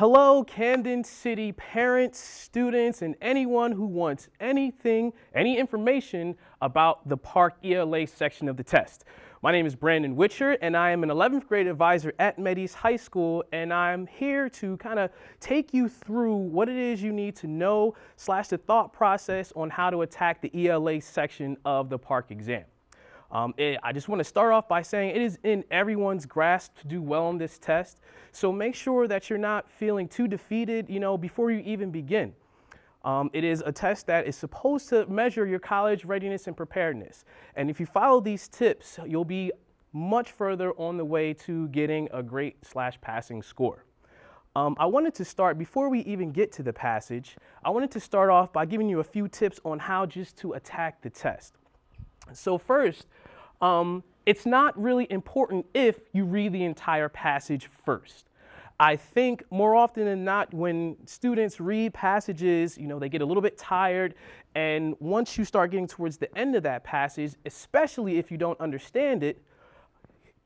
Hello, Camden City parents, students, and anyone who wants any information about the PARCC ELA section of the test. My name is Brandon Witcher, and I am an 11th grade advisor at MetEast High School, and I'm here to kind of take you through what it is you need to know / the thought process on how to attack the ELA section of the PARCC exam. I just want to start off by saying it is in everyone's grasp to do well on this test, so make sure that you're not feeling too defeated, before you even begin. It is a test that is supposed to measure your college readiness and preparedness, and if you follow these tips, you'll be much further on the way to getting a great / passing score. I wanted to start, before we even get to the passage, I wanted to start off by giving you a few tips on how just to attack the test. So first, it's not really important if you read the entire passage first. I think more often than not, when students read passages, they get a little bit tired, and once you start getting towards the end of that passage, especially if you don't understand it,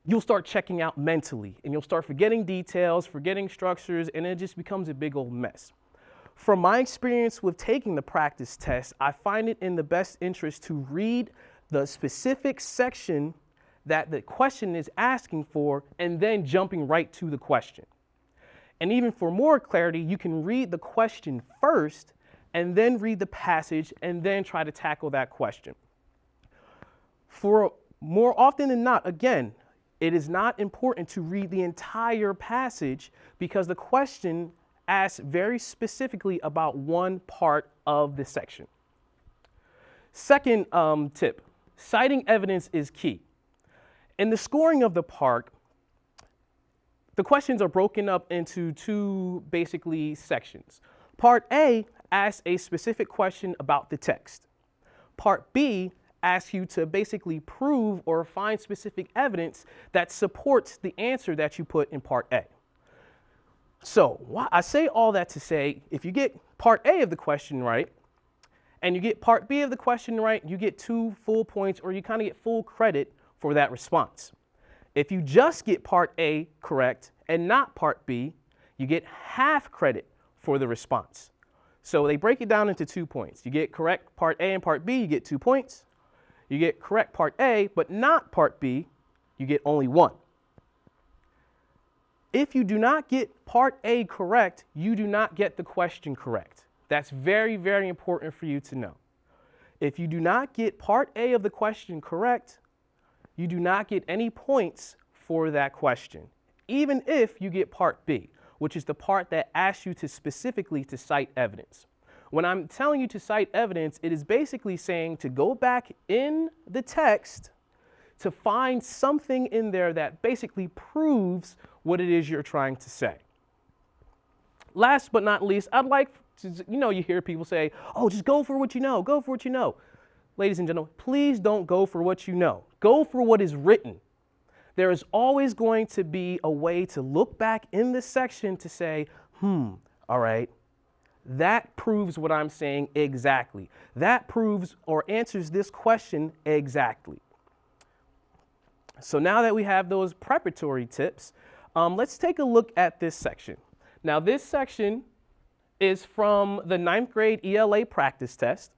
you'll start checking out mentally, and you'll start forgetting details, forgetting structures, and it just becomes a big old mess. From my experience with taking the practice test, I find it in the best interest to read the specific section that the question is asking for and then jumping right to the question. And even for more clarity, you can read the question first and then read the passage and then try to tackle that question. For more often than not, again, it is not important to read the entire passage because the question asks very specifically about one part of the section. Second tip. Citing evidence is key. In the scoring of the PARCC, the questions are broken up into two basically sections. Part A asks a specific question about the text. Part B asks you to basically prove or find specific evidence that supports the answer that you put in Part A. So I say all that to say, if you get Part A of the question right, and you get Part B of the question right, you get 2 full points, or you kind of get full credit for that response. If you just get Part A correct and not Part B, you get half credit for the response. So they break it down into 2 points. You get correct Part A and Part B, you get 2 points. You get correct Part A, but not Part B, you get only 1. If you do not get Part A correct, you do not get the question correct. That's very, very important for you to know. If you do not get Part A of the question correct, you do not get any points for that question, even if you get Part B, which is the part that asks you to specifically to cite evidence. When I'm telling you to cite evidence, it is basically saying to go back in the text to find something in there that basically proves what it is you're trying to say. Last but not least, I'd like to, you hear people say, oh, just go for what you know, go for what you know. Ladies and gentlemen, please don't go for what you know. Go for what is written. There is always going to be a way to look back in this section to say, all right, that proves what I'm saying exactly. That proves or answers this question exactly. So now that we have those preparatory tips, let's take a look at this section. Now this section is from the 9th grade ELA practice test,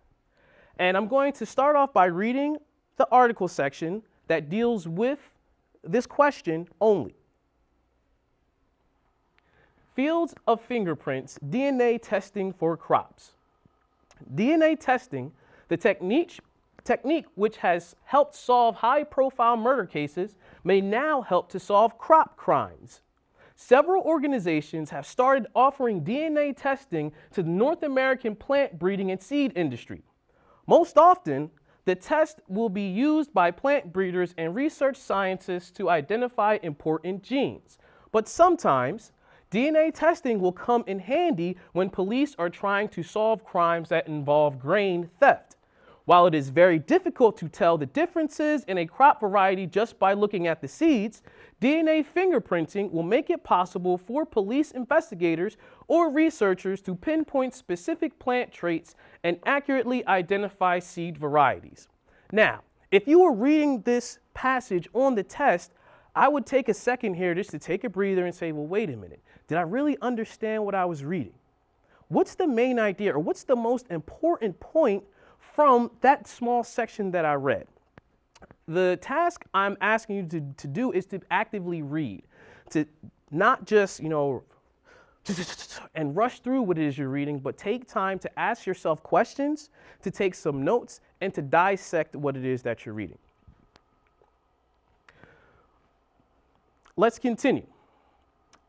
and I'm going to start off by reading the article section that deals with this question only. Fields of fingerprints, DNA testing for crops. DNA testing, the technique which has helped solve high-profile murder cases, may now help to solve crop crimes. Several organizations have started offering DNA testing to the North American plant breeding and seed industry. Most often, the test will be used by plant breeders and research scientists to identify important genes. But sometimes, DNA testing will come in handy when police are trying to solve crimes that involve grain theft. While it is very difficult to tell the differences in a crop variety just by looking at the seeds, DNA fingerprinting will make it possible for police investigators or researchers to pinpoint specific plant traits and accurately identify seed varieties. Now, if you were reading this passage on the test, I would take a second here just to take a breather and say, well, wait a minute. Did I really understand what I was reading? What's the main idea, or what's the most important point from that small section that I read? The task I'm asking you to do is to actively read, to not just, and rush through what it is you're reading, but take time to ask yourself questions, to take some notes, and to dissect what it is that you're reading. Let's continue.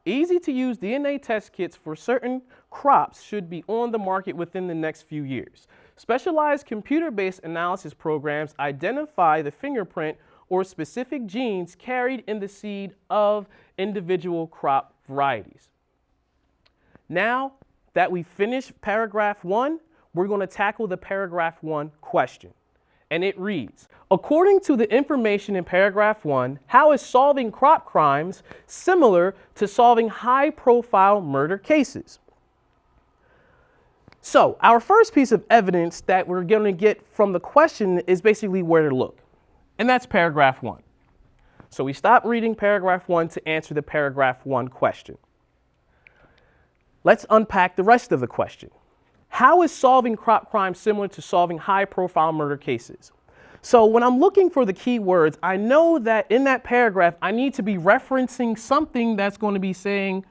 Easy to use DNA test kits for certain crops should be on the market within the next few years. Specialized computer-based analysis programs identify the fingerprint or specific genes carried in the seed of individual crop varieties. Now that we finished paragraph 1, we're going to tackle the paragraph 1 question. And it reads, according to the information in paragraph 1, how is solving crop crimes similar to solving high-profile murder cases? So our first piece of evidence that we're going to get from the question is basically where to look. And that's paragraph 1. So we stop reading paragraph 1 to answer the paragraph 1 question. Let's unpack the rest of the question. How is solving crop crimes similar to solving high-profile murder cases? So when I'm looking for the key words, I know that in that paragraph, I need to be referencing something that's going to be saying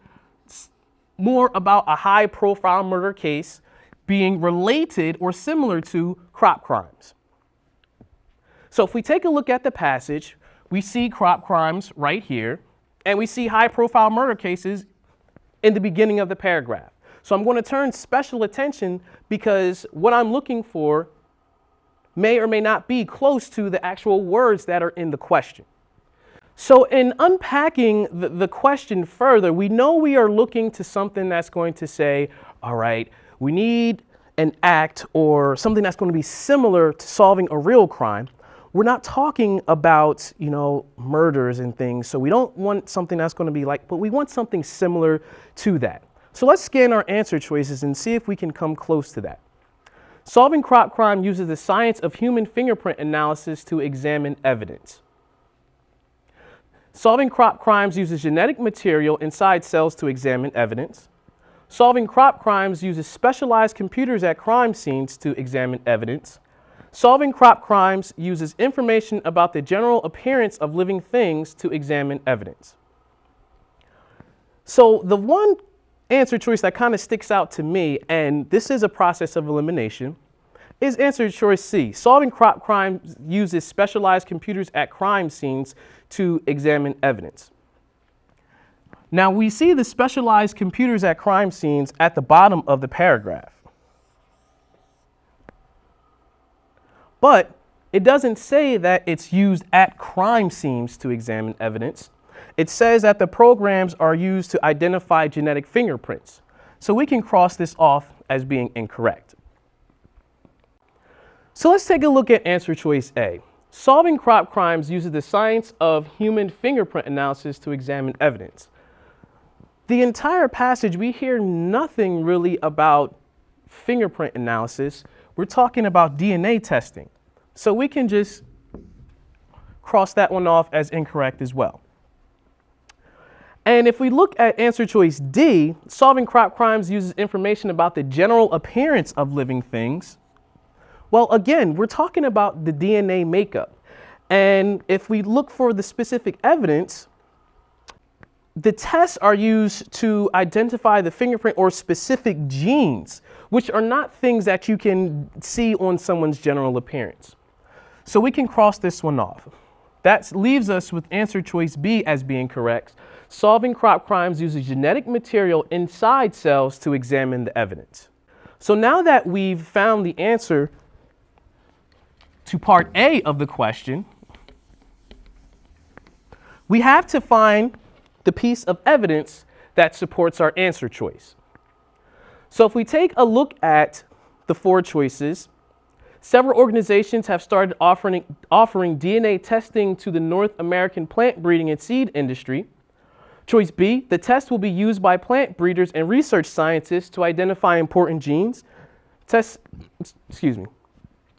more about a high-profile murder case being related or similar to crop crimes. So if we take a look at the passage, we see crop crimes right here, and we see high-profile murder cases in the beginning of the paragraph. So I'm going to turn special attention because what I'm looking for may or may not be close to the actual words that are in the question. So in unpacking the question further, we know we are looking to something that's going to say, all right, we need an act or something that's going to be similar to solving a real crime. We're not talking about, murders and things. So we don't want something that's going to be like, but we want something similar to that. So let's scan our answer choices and see if we can come close to that. Solving crop crime uses the science of human fingerprint analysis to examine evidence. Solving crop crimes uses genetic material inside cells to examine evidence. Solving crop crimes uses specialized computers at crime scenes to examine evidence. Solving crop crimes uses information about the general appearance of living things to examine evidence. So the one answer choice that kind of sticks out to me, and this is a process of elimination, is answer choice C. Solving crop crimes uses specialized computers at crime scenes to examine evidence. Now we see the specialized computers at crime scenes at the bottom of the paragraph. But it doesn't say that it's used at crime scenes to examine evidence. It says that the programs are used to identify genetic fingerprints. So we can cross this off as being incorrect. So let's take a look at answer choice A. Solving crop crimes uses the science of human fingerprint analysis to examine evidence. The entire passage, we hear nothing really about fingerprint analysis. We're talking about DNA testing. So we can just cross that one off as incorrect as well. And if we look at answer choice D, solving crop crimes uses information about the general appearance of living things. Well, again, we're talking about the DNA makeup. And if we look for the specific evidence, the tests are used to identify the fingerprint or specific genes, which are not things that you can see on someone's general appearance. So we can cross this one off. That leaves us with answer choice B as being correct. Solving crop crimes uses genetic material inside cells to examine the evidence. So now that we've found the answer to part A of the question, we have to find the piece of evidence that supports our answer choice. So if we take a look at the 4 choices, several organizations have started offering DNA testing to the North American plant breeding and seed industry. Choice B, the test will be used by plant breeders and research scientists to identify important genes. Answer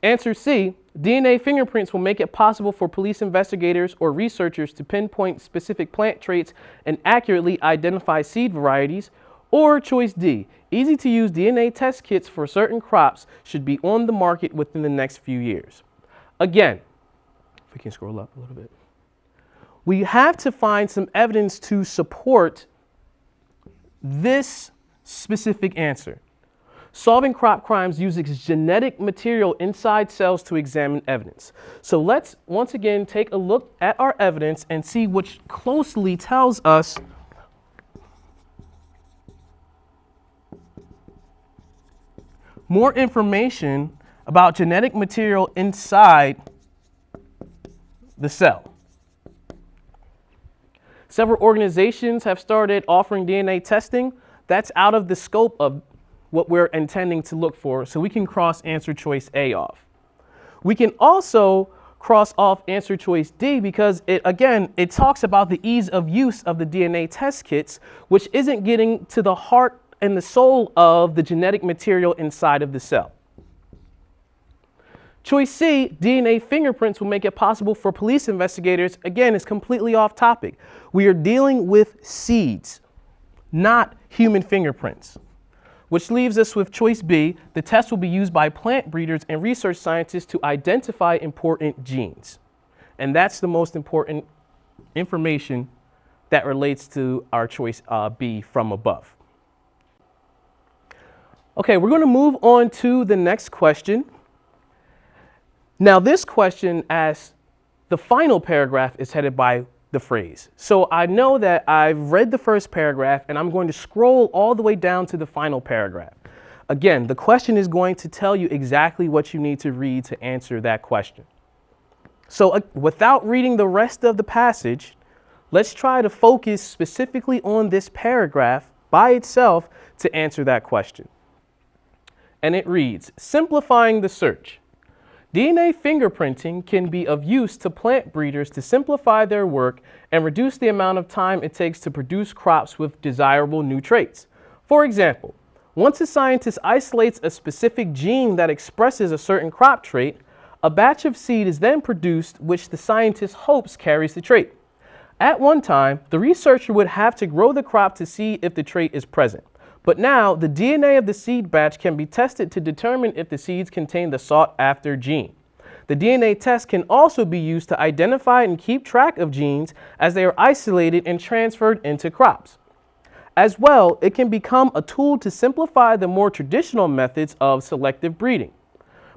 Answer C, DNA fingerprints will make it possible for police investigators or researchers to pinpoint specific plant traits and accurately identify seed varieties. Or choice D, easy-to-use DNA test kits for certain crops should be on the market within the next few years. Again, if we can scroll up a little bit, we have to find some evidence to support this specific answer. Solving crop crimes uses genetic material inside cells to examine evidence. So let's once again take a look at our evidence and see which closely tells us more information about genetic material inside the cell. Several organizations have started offering DNA testing. That's out of the scope of what we're intending to look for, so we can cross answer choice A off. We can also cross off answer choice D because it talks about the ease of use of the DNA test kits, which isn't getting to the heart and the soul of the genetic material inside of the cell. Choice C, DNA fingerprints will make it possible for police investigators. Again, it's completely off topic. We are dealing with seeds, not human fingerprints. Which leaves us with choice B, the test will be used by plant breeders and research scientists to identify important genes. And that's the most important information that relates to our choice B from above. Okay, we're going to move on to the next question. Now, this question asks, the final paragraph is headed by the phrase. So I know that I've read the first paragraph and I'm going to scroll all the way down to the final paragraph. Again, the question is going to tell you exactly what you need to read to answer that question. So without reading the rest of the passage, let's try to focus specifically on this paragraph by itself to answer that question. And it reads, simplifying the search. DNA fingerprinting can be of use to plant breeders to simplify their work and reduce the amount of time it takes to produce crops with desirable new traits. For example, once a scientist isolates a specific gene that expresses a certain crop trait, a batch of seed is then produced which the scientist hopes carries the trait. At one time, the researcher would have to grow the crop to see if the trait is present. But now, the DNA of the seed batch can be tested to determine if the seeds contain the sought-after gene. The DNA test can also be used to identify and keep track of genes as they are isolated and transferred into crops. As well, it can become a tool to simplify the more traditional methods of selective breeding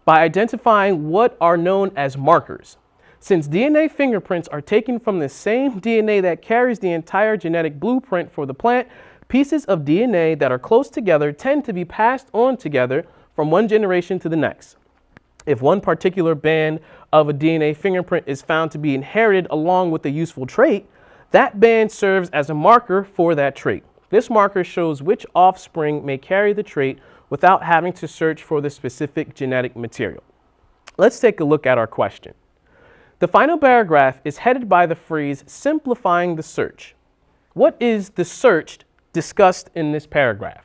by identifying what are known as markers. Since DNA fingerprints are taken from the same DNA that carries the entire genetic blueprint for the plant, pieces of DNA that are close together tend to be passed on together from one generation to the next. If one particular band of a DNA fingerprint is found to be inherited along with a useful trait, that band serves as a marker for that trait. This marker shows which offspring may carry the trait without having to search for the specific genetic material. Let's take a look at our question. The final paragraph is headed by the phrase simplifying the search. What is the search discussed in this paragraph?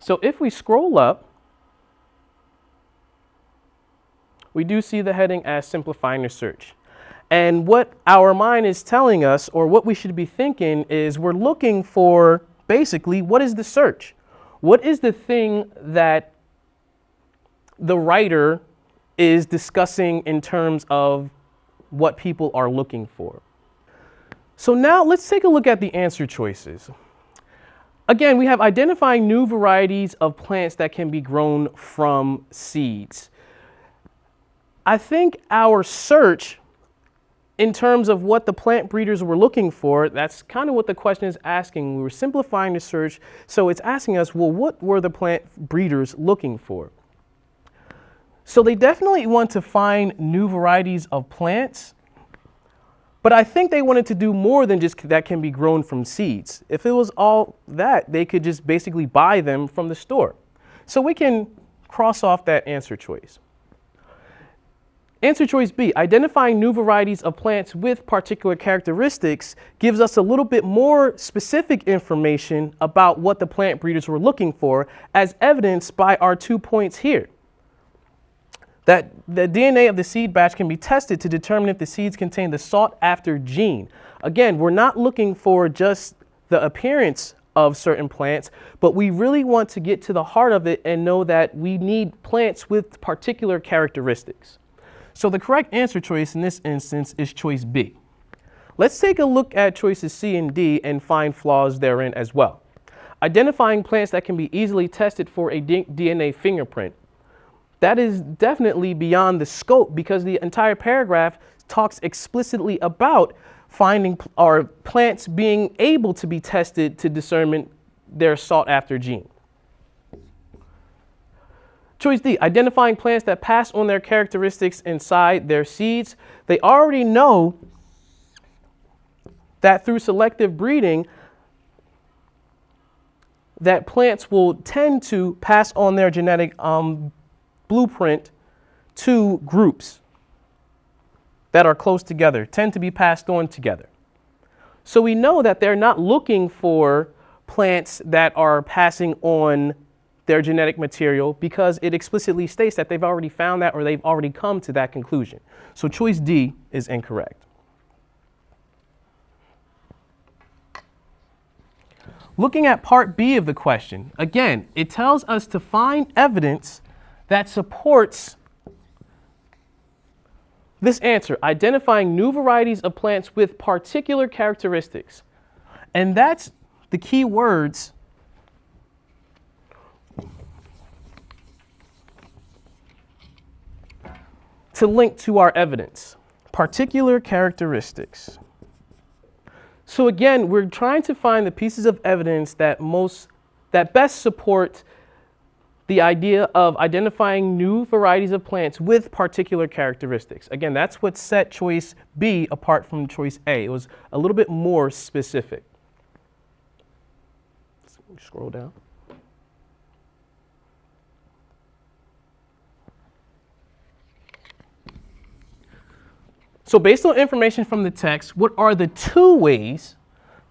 So if we scroll up, we do see the heading as simplifying the search. And what our mind is telling us, or what we should be thinking, is we're looking for basically what is the search? What is the thing that the writer is discussing in terms of what people are looking for? So now let's take a look at the answer choices. Again, we have identifying new varieties of plants that can be grown from seeds. I think our search, in terms of what the plant breeders were looking for, that's kind of what the question is asking. We were simplifying the search, so it's asking us, well, what were the plant breeders looking for? So they definitely want to find new varieties of plants. But I think they wanted to do more than just that can be grown from seeds. If it was all that, they could just basically buy them from the store. So we can cross off that answer choice. Answer choice B, identifying new varieties of plants with particular characteristics, gives us a little bit more specific information about what the plant breeders were looking for, as evidenced by our 2 points here. that the DNA of the seed batch can be tested to determine if the seeds contain the sought-after gene. Again, we're not looking for just the appearance of certain plants, but we really want to get to the heart of it and know that we need plants with particular characteristics. So the correct answer choice in this instance is choice B. Let's take a look at choices C and D and find flaws therein as well. Identifying plants that can be easily tested for a DNA fingerprint. That is definitely beyond the scope because the entire paragraph talks explicitly about finding or plants being able to be tested to determine their sought-after gene. Choice D, identifying plants that pass on their characteristics inside their seeds. They already know that through selective breeding, that plants will tend to pass on their genetic blueprint to groups that are close together, tend to be passed on together. So we know that they're not looking for plants that are passing on their genetic material because it explicitly states that they've already found that or they've already come to that conclusion. So choice D is incorrect. Looking at part B of the question, again, it tells us to find evidence that supports this answer, identifying new varieties of plants with particular characteristics. And that's the key words to link to our evidence. Particular characteristics. So again, we're trying to find the pieces of evidence that best support the idea of identifying new varieties of plants with particular characteristics. Again, that's what set choice B apart from choice A. It was a little bit more specific. Let's scroll down. So based on information from the text, what are the two ways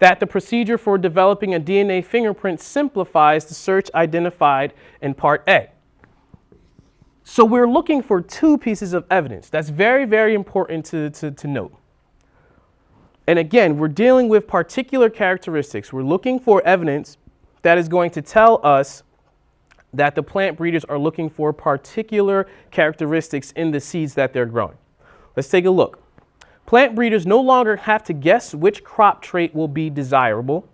that the procedure for developing a DNA fingerprint simplifies the search identified in Part A? So we're looking for two pieces of evidence. That's very, very important to note. And again, we're dealing with particular characteristics. We're looking for evidence that is going to tell us that the plant breeders are looking for particular characteristics in the seeds that they're growing. Let's take a look. Plant breeders no longer have to guess which crop trait will be desirable.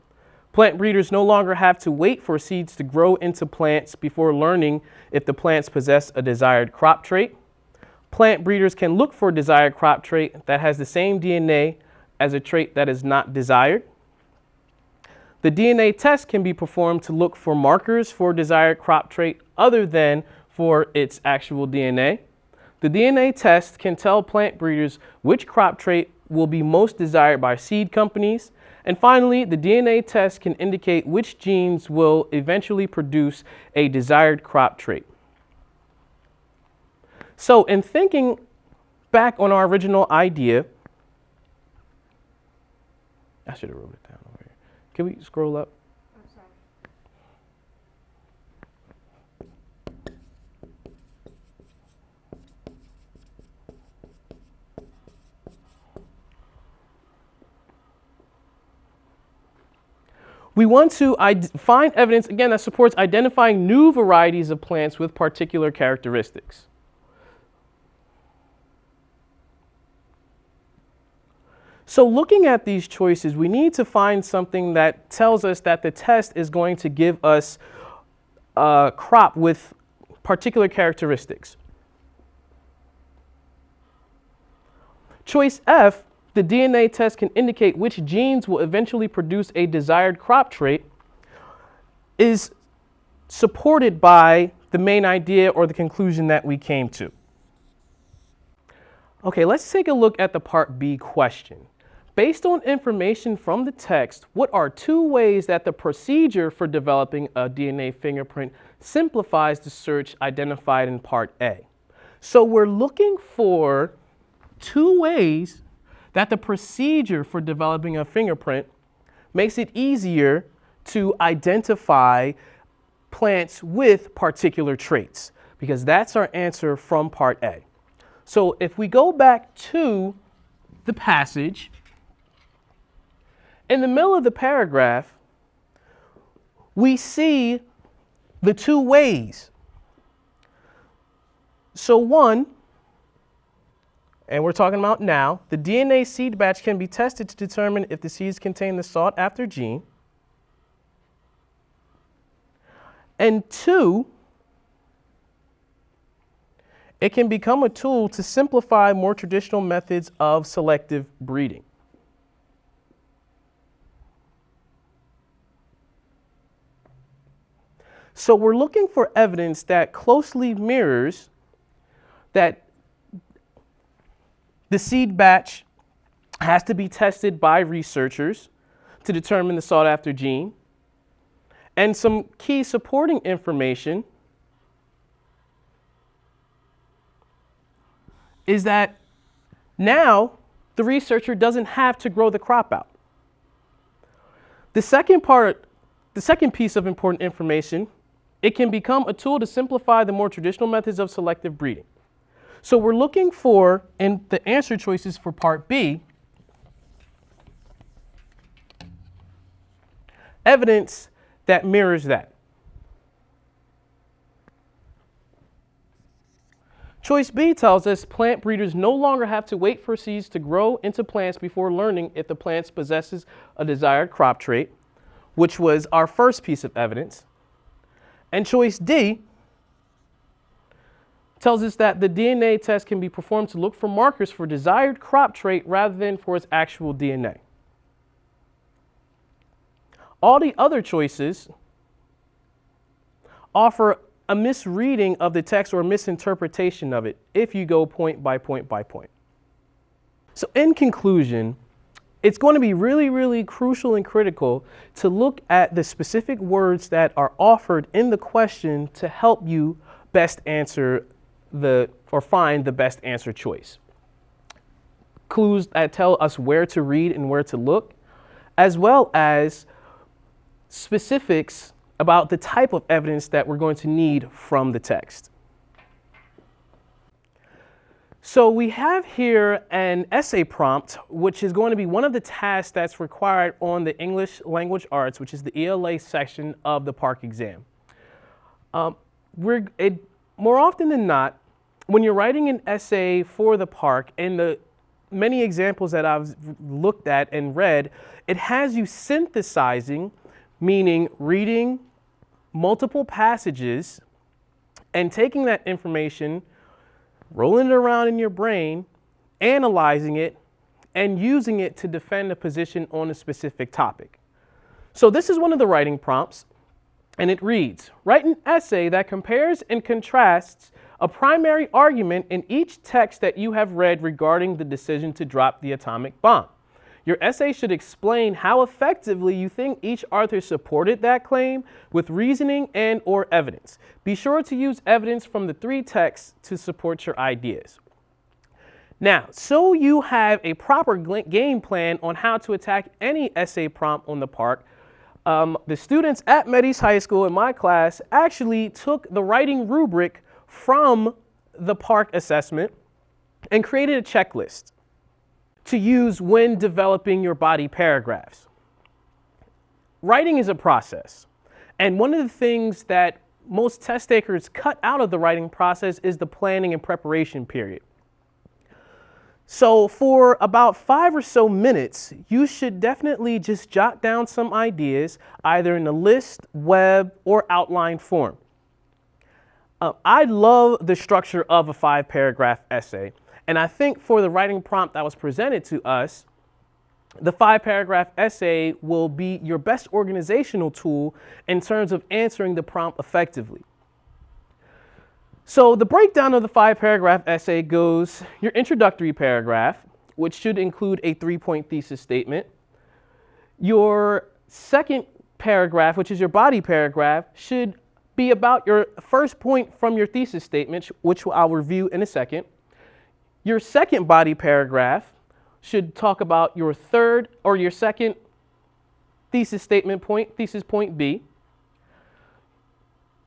Plant breeders no longer have to wait for seeds to grow into plants before learning if the plants possess a desired crop trait. Plant breeders can look for a desired crop trait that has the same DNA as a trait that is not desired. The DNA test can be performed to look for markers for a desired crop trait other than for its actual DNA. The DNA test can tell plant breeders which crop trait will be most desired by seed companies. And finally, the DNA test can indicate which genes will eventually produce a desired crop trait. So in thinking back on our original idea, I should have wrote it down over here. Can we scroll up? We want to find evidence, again, that supports identifying new varieties of plants with particular characteristics. So looking at these choices, we need to find something that tells us that the test is going to give us a crop with particular characteristics. Choice F, the DNA test can indicate which genes will eventually produce a desired crop trait, is supported by the main idea or the conclusion that we came to. Okay, let's take a look at the Part B question. Based on information from the text, what are two ways that the procedure for developing a DNA fingerprint simplifies the search identified in Part A? So we're looking for two ways that the procedure for developing a fingerprint makes it easier to identify plants with particular traits. because that's our answer from Part A. So if we go back to the passage, in the middle of the paragraph, we see the two ways. So one, and we're talking about now, the DNA seed batch can be tested to determine if the seeds contain the sought-after gene. And two, it can become a tool to simplify more traditional methods of selective breeding. So we're looking for evidence that closely mirrors that the seed batch has to be tested by researchers to determine the sought-after gene, and some key supporting information is that now the researcher doesn't have to grow the crop out. The second piece of important information, it can become a tool to simplify the more traditional methods of selective breeding. So we're looking for, in the answer choices for Part B, evidence that mirrors that. Choice B tells us plant breeders no longer have to wait for seeds to grow into plants before learning if the plant possesses a desired crop trait, which was our first piece of evidence. And choice D tells us that the DNA test can be performed to look for markers for desired crop trait rather than for its actual DNA. All the other choices offer a misreading of the text or a misinterpretation of it if you go point by point by point. So in conclusion, it's going to be really, really crucial and critical to look at the specific words that are offered in the question to help you best answer or find the best answer choice. Clues that tell us where to read and where to look, as well as specifics about the type of evidence that we're going to need from the text. So we have here an essay prompt, which is going to be one of the tasks that's required on the English Language Arts, which is the ELA section of the PARCC exam. More often than not, when you're writing an essay for the PARCC, in the many examples that I've looked at and read, it has you synthesizing, meaning reading multiple passages and taking that information, rolling it around in your brain, analyzing it, and using it to defend a position on a specific topic. So this is one of the writing prompts, and it reads, write an essay that compares and contrasts a primary argument in each text that you have read regarding the decision to drop the atomic bomb. Your essay should explain how effectively you think each author supported that claim with reasoning and/or evidence. Be sure to use evidence from the three texts to support your ideas. Now, so you have a proper game plan on how to attack any essay prompt on the PARCC, the students at MetEast High School in my class actually took the writing rubric from the PARCC assessment and created a checklist to use when developing your body paragraphs. Writing is a process, and one of the things that most test takers cut out of the writing process is the planning and preparation period. So for about 5 or so minutes, you should definitely just jot down some ideas, either in a list, web, or outline form. I love the structure of a 5-paragraph essay. And I think for the writing prompt that was presented to us, the 5-paragraph essay will be your best organizational tool in terms of answering the prompt effectively. So the breakdown of the 5-paragraph essay goes your introductory paragraph, which should include a 3-point thesis statement. Your second paragraph, which is your body paragraph, should be about your first point from your thesis statement, which I'll review in a second. Your second body paragraph should talk about your third or your second thesis statement point, thesis point B.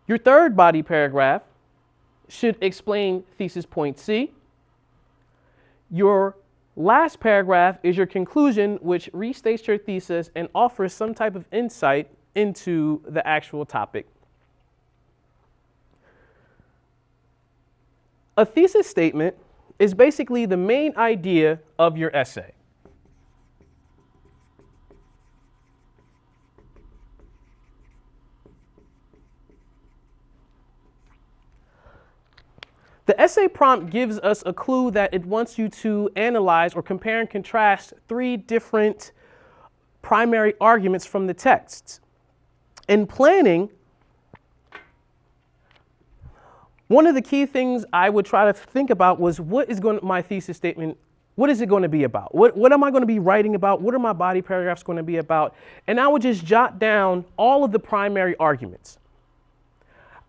Your third body paragraph should explain thesis point C. Your last paragraph is your conclusion, which restates your thesis and offers some type of insight into the actual topic. A thesis statement is basically the main idea of your essay. The essay prompt gives us a clue that it wants you to analyze or compare and contrast 3 different primary arguments from the text. In planning, one of the key things I would try to think about was my thesis statement, what is it going to be about? What am I going to be writing about? What are my body paragraphs going to be about? And I would just jot down all of the primary arguments.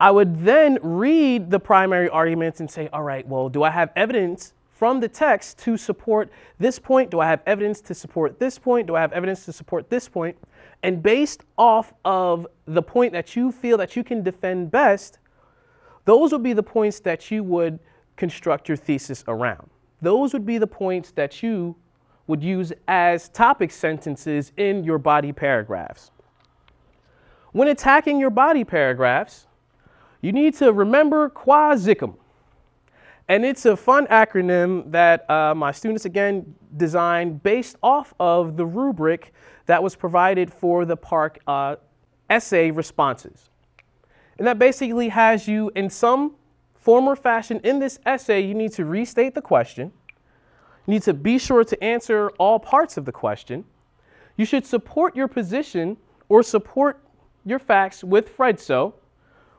I would then read the primary arguments and say, all right, well, do I have evidence from the text to support this point? Do I have evidence to support this point? Do I have evidence to support this point? And based off of the point that you feel that you can defend best, those would be the points that you would construct your thesis around. Those would be the points that you would use as topic sentences in your body paragraphs. When attacking your body paragraphs, you need to remember PARCC. And it's a fun acronym that my students, again, designed based off of the rubric that was provided for the PARCC essay responses. And that basically has you, in some form or fashion, in this essay, you need to restate the question. You need to be sure to answer all parts of the question. You should support your position or support your facts with FREDSO,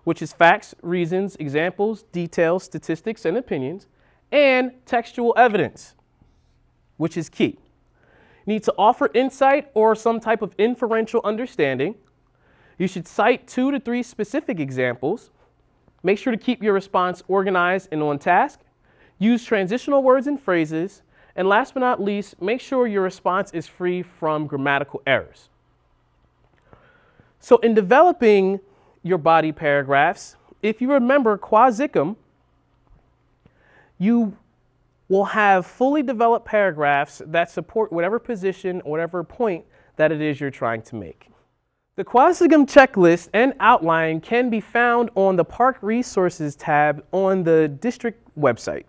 which is facts, reasons, examples, details, statistics, and opinions, and textual evidence, which is key. You need to offer insight or some type of inferential understanding. You should cite 2 to 3 specific examples. Make sure to keep your response organized and on task. Use transitional words and phrases. And last but not least, make sure your response is free from grammatical errors. So in developing your body paragraphs, if you remember PARCC, you will have fully developed paragraphs that support whatever position, whatever point that it is you're trying to make. The PARCC checklist and outline can be found on the PARCC Resources tab on the district website.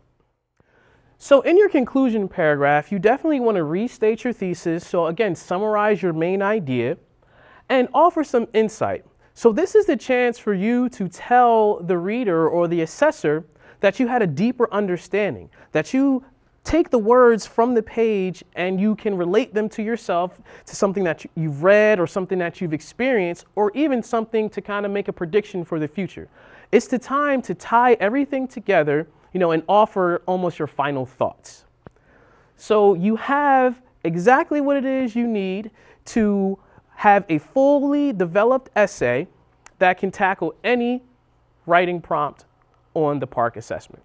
So in your conclusion paragraph, you definitely want to restate your thesis. So again, summarize your main idea and offer some insight. So this is the chance for you to tell the reader or the assessor that you had a deeper understanding, that you take the words from the page and you can relate them to yourself, to something that you've read or something that you've experienced, or even something to kind of make a prediction for the future. It's the time to tie everything together, and offer almost your final thoughts. So you have exactly what it is you need to have a fully developed essay that can tackle any writing prompt on the PARCC assessment.